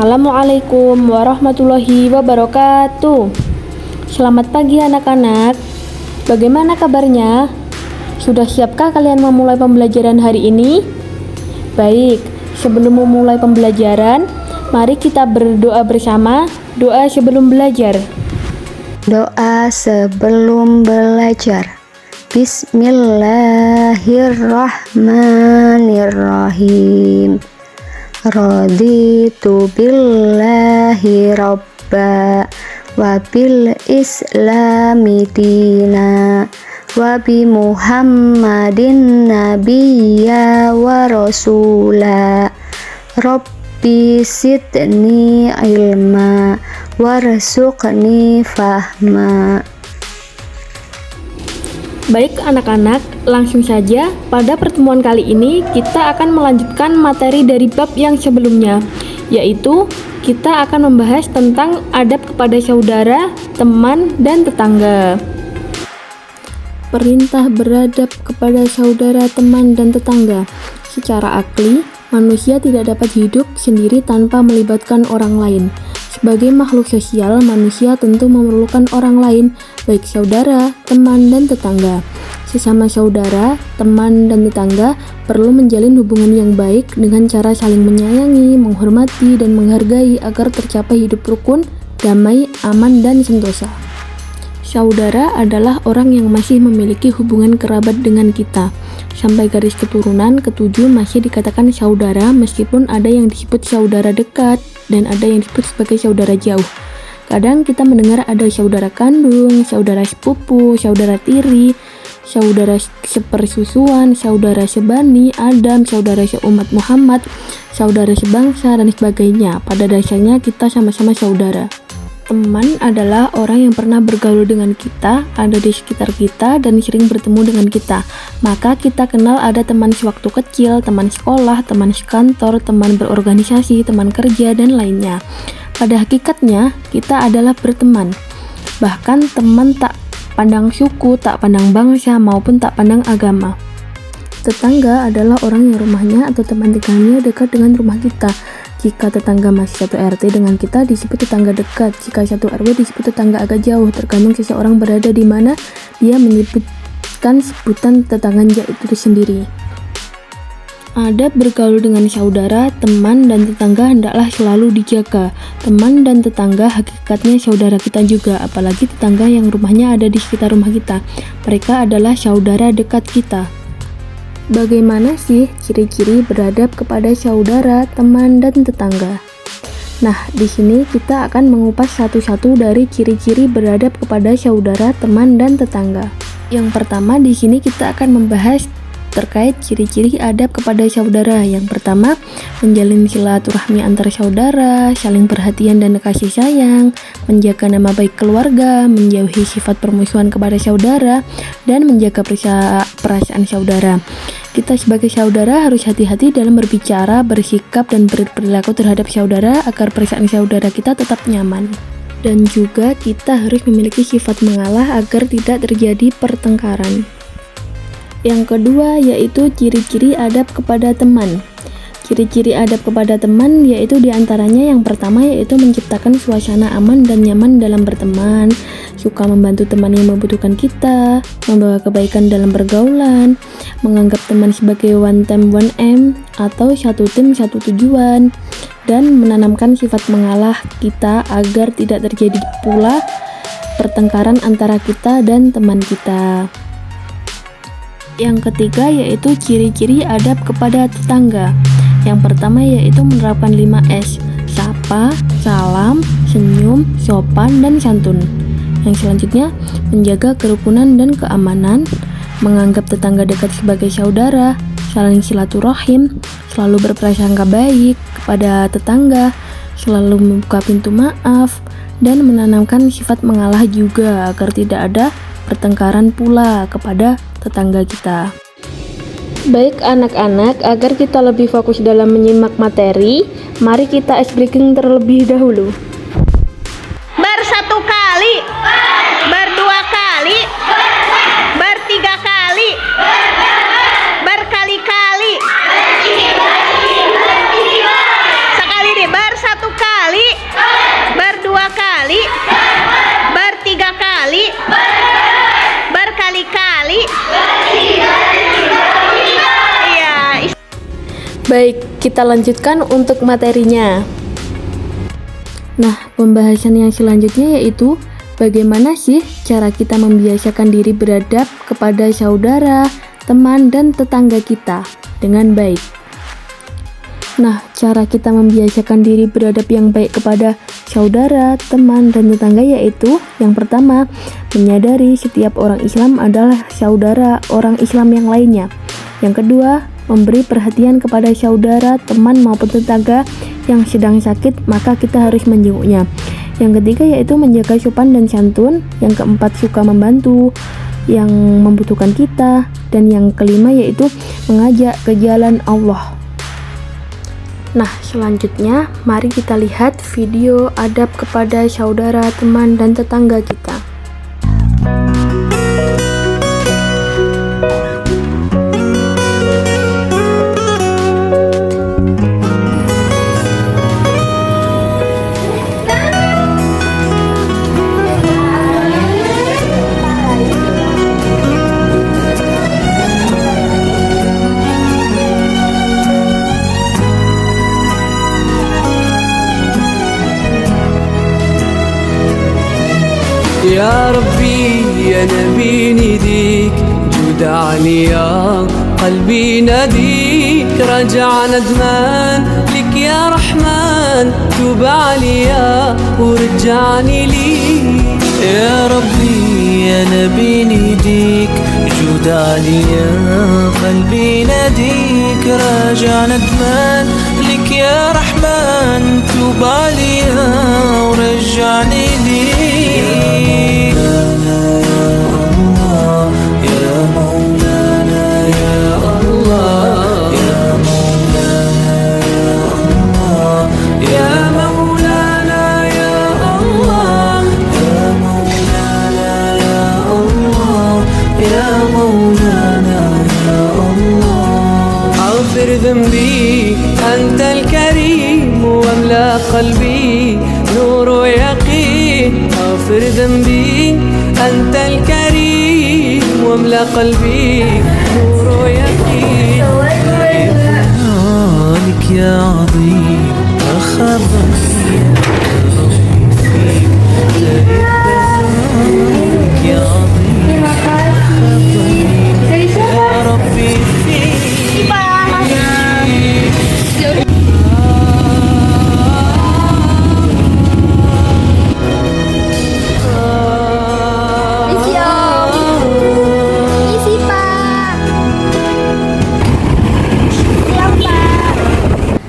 Assalamualaikum warahmatullahi wabarakatuh. Selamat pagi anak-anak. Bagaimana kabarnya? Sudah siapkah kalian memulai pembelajaran hari ini? Baik, sebelum memulai pembelajaran, mari kita berdoa bersama. Doa sebelum belajar. Doa sebelum belajar. Bismillahirrahmanirrahim. Raditu billahi robba wa bil islami dina wa bi muhammadin nabiyya wa rasula. Rabbi sidni ilma warzuqni fahma. Baik anak-anak, langsung saja pada pertemuan kali ini kita akan melanjutkan materi dari bab yang sebelumnya, yaitu kita akan membahas tentang adab kepada saudara, teman, dan tetangga. Perintah beradab kepada saudara, teman, dan tetangga. Secara akli, manusia tidak dapat hidup sendiri tanpa melibatkan orang lain. Sebagai makhluk sosial, manusia tentu memerlukan orang lain, baik saudara, teman, dan tetangga. Sesama saudara, teman, dan tetangga perlu menjalin hubungan yang baik dengan cara saling menyayangi, menghormati, dan menghargai agar tercapai hidup rukun, damai, aman, dan sentosa. Saudara adalah orang yang masih memiliki hubungan kerabat dengan kita. Sampai garis keturunan ketujuh masih dikatakan saudara, meskipun ada yang disebut saudara dekat dan ada yang disebut sebagai saudara jauh. Kadang kita mendengar ada saudara kandung, saudara sepupu, saudara tiri, saudara sepersusuan, saudara sebani, Adam, saudara seumat Muhammad, saudara sebangsa, dan sebagainya. Pada dasarnya kita sama-sama saudara. Teman adalah orang yang pernah bergaul dengan kita, ada di sekitar kita, dan sering bertemu dengan kita. Maka kita kenal ada teman sewaktu kecil, teman sekolah, teman sekantor, teman berorganisasi, teman kerja, dan lainnya. Pada hakikatnya, kita adalah berteman. Bahkan teman tak pandang suku, tak pandang bangsa, maupun tak pandang agama. Tetangga adalah orang yang rumahnya atau teman tinggalnya dekat dengan rumah kita. Jika tetangga masih satu RT dengan kita disebut tetangga dekat. Jika satu RW disebut tetangga agak jauh, tergantung seseorang berada di mana dia menyebutkan sebutan tetangganya itu sendiri. Adab bergaul dengan saudara, teman, dan tetangga hendaklah selalu dijaga. Teman dan tetangga hakikatnya saudara kita juga, apalagi tetangga yang rumahnya ada di sekitar rumah kita. Mereka adalah saudara dekat kita. Bagaimana sih ciri-ciri beradab kepada saudara, teman, dan tetangga? Nah, di sini kita akan mengupas satu-satu dari ciri-ciri beradab kepada saudara, teman, dan tetangga. Yang pertama, di sini kita akan membahas terkait ciri-ciri adab kepada saudara. Yang pertama, menjalin silaturahmi antar saudara, saling perhatian dan kasih sayang, menjaga nama baik keluarga, menjauhi sifat permusuhan kepada saudara, dan menjaga perasaan saudara. Kita sebagai saudara harus hati-hati dalam berbicara, bersikap, dan berperilaku terhadap saudara agar perasaan saudara kita tetap nyaman. Dan juga kita harus memiliki sifat mengalah agar tidak terjadi pertengkaran. Yang kedua yaitu ciri-ciri adab kepada teman. Ciri-ciri adab kepada teman yaitu diantaranya yang pertama yaitu menciptakan suasana aman dan nyaman dalam berteman, suka membantu teman yang membutuhkan kita, membawa kebaikan dalam pergaulan, menganggap teman sebagai one team one aim atau satu tim satu tujuan, dan menanamkan sifat mengalah kita agar tidak terjadi pula pertengkaran antara kita dan teman kita. Yang ketiga yaitu ciri-ciri adab kepada tetangga. Yang pertama yaitu menerapkan 5S: sapa, salam, senyum, sopan, dan santun. Yang selanjutnya, menjaga kerukunan dan keamanan, menganggap tetangga dekat sebagai saudara, saling silaturahim, selalu berprasangka baik kepada tetangga, selalu membuka pintu maaf, dan menanamkan sifat mengalah juga agar tidak ada pertengkaran pula kepada tetangga kita. Baik anak-anak, agar kita lebih fokus dalam menyimak materi, mari kita ice breaking terlebih dahulu. Bersatu kali, berdua kali, bertiga kali, berkali-kali. Sekali nih, bersatu kali. Baik, kita lanjutkan untuk materinya. Nah, pembahasan yang selanjutnya yaitu bagaimana sih cara kita membiasakan diri beradab kepada saudara, teman, dan tetangga kita dengan baik. Nah, cara kita membiasakan diri beradab yang baik kepada saudara, teman, dan tetangga yaitu yang pertama, menyadari setiap orang Islam adalah saudara orang Islam yang lainnya. Yang kedua, memberi perhatian kepada saudara, teman, maupun tetangga yang sedang sakit, maka kita harus menjenguknya. Yang ketiga yaitu menjaga sopan dan santun. Yang keempat, suka membantu yang membutuhkan kita. Dan yang kelima yaitu mengajak ke jalan Allah. Nah, selanjutnya mari kita lihat video adab kepada saudara, teman, dan tetangga kita. يا ربي يا نبي نديك جود عليا قلبي ناديك رجع ندمان لك يا رحمن توب عليا ورجعني ليك يا ربي يا نبي نديك جود عليا قلبي ناديك راجع ندمان لك يا رحمن توب عليا ورجعني ليك يا مولانا يا الله يا مولانا يا مولانا يا الله يا مولانا يا الله يا مولانا يا الله اغفر ذنبي أنت الكريم واملأ قلبي نور ويقين اغفر ذنبي أنت الكريم واملأ قلبي نور ويقين لك يا عظيم أخاف لك يا عظيم يا ربي فيك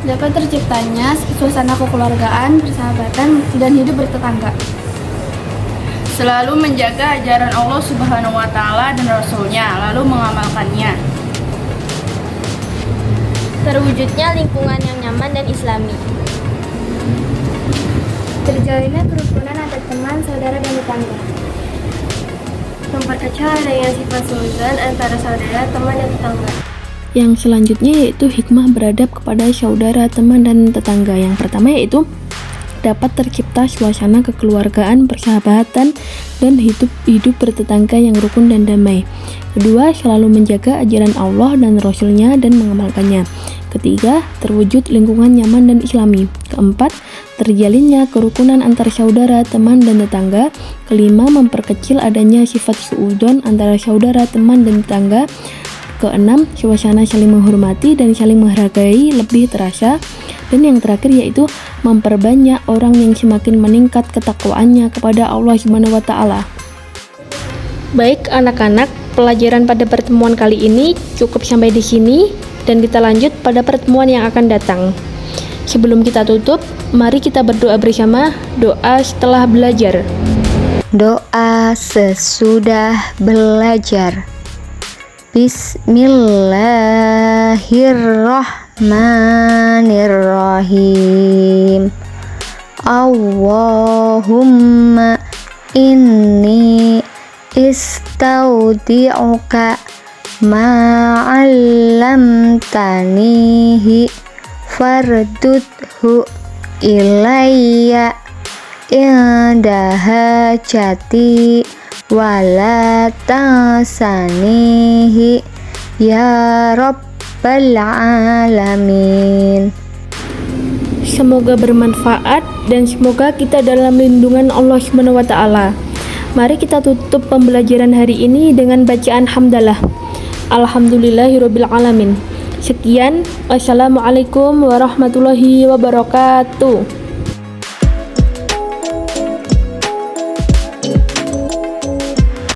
Dapat terciptanya suasana kekeluargaan, persahabatan, dan hidup bertetangga. Selalu menjaga ajaran Allah Subhanahu wa Ta'ala dan Rasul-Nya, lalu mengamalkannya. Terwujudnya lingkungan yang nyaman dan islami. Terjalinnya kerukunan antar teman, saudara, dan tetangga. Memperkecil adanya sifat suudzon antara saudara, teman, dan tetangga. Yang selanjutnya yaitu hikmah beradab kepada saudara, teman, dan tetangga. Yang pertama yaitu dapat tercipta suasana kekeluargaan, persahabatan, dan hidup bertetangga yang rukun dan damai. Kedua, selalu menjaga ajaran Allah dan Rasul-Nya dan mengamalkannya. Ketiga, terwujud lingkungan nyaman dan islami. Keempat, terjalinnya kerukunan antar saudara, teman, dan tetangga. Kelima, memperkecil adanya sifat suudzon antara saudara, teman, dan tetangga. Keenam, suasana saling menghormati dan saling menghargai lebih terasa. Dan yang terakhir yaitu memperbanyak orang yang semakin meningkat ketakwaannya kepada Allah Subhanahu wa Ta'ala. Baik anak-anak, pelajaran pada pertemuan kali ini cukup sampai di sini dan kita lanjut pada pertemuan yang akan datang. Sebelum kita tutup, mari kita berdoa bersama, doa setelah belajar. Doa sesudah belajar. Bismillahirrahmanirrahim. Allahumma inni istaudi'uka ma'allamtanihi fardudhu ilayya inda hajati wala tansanihi ya Rabb rabbal alamin. Semoga bermanfaat dan semoga kita dalam lindungan Allah Subhanahu wa taala. Mari kita tutup pembelajaran hari ini dengan bacaan hamdalah. Alhamdulillahirabbil alamin. Sekian, wassalamualaikum warahmatullahi wabarakatuh.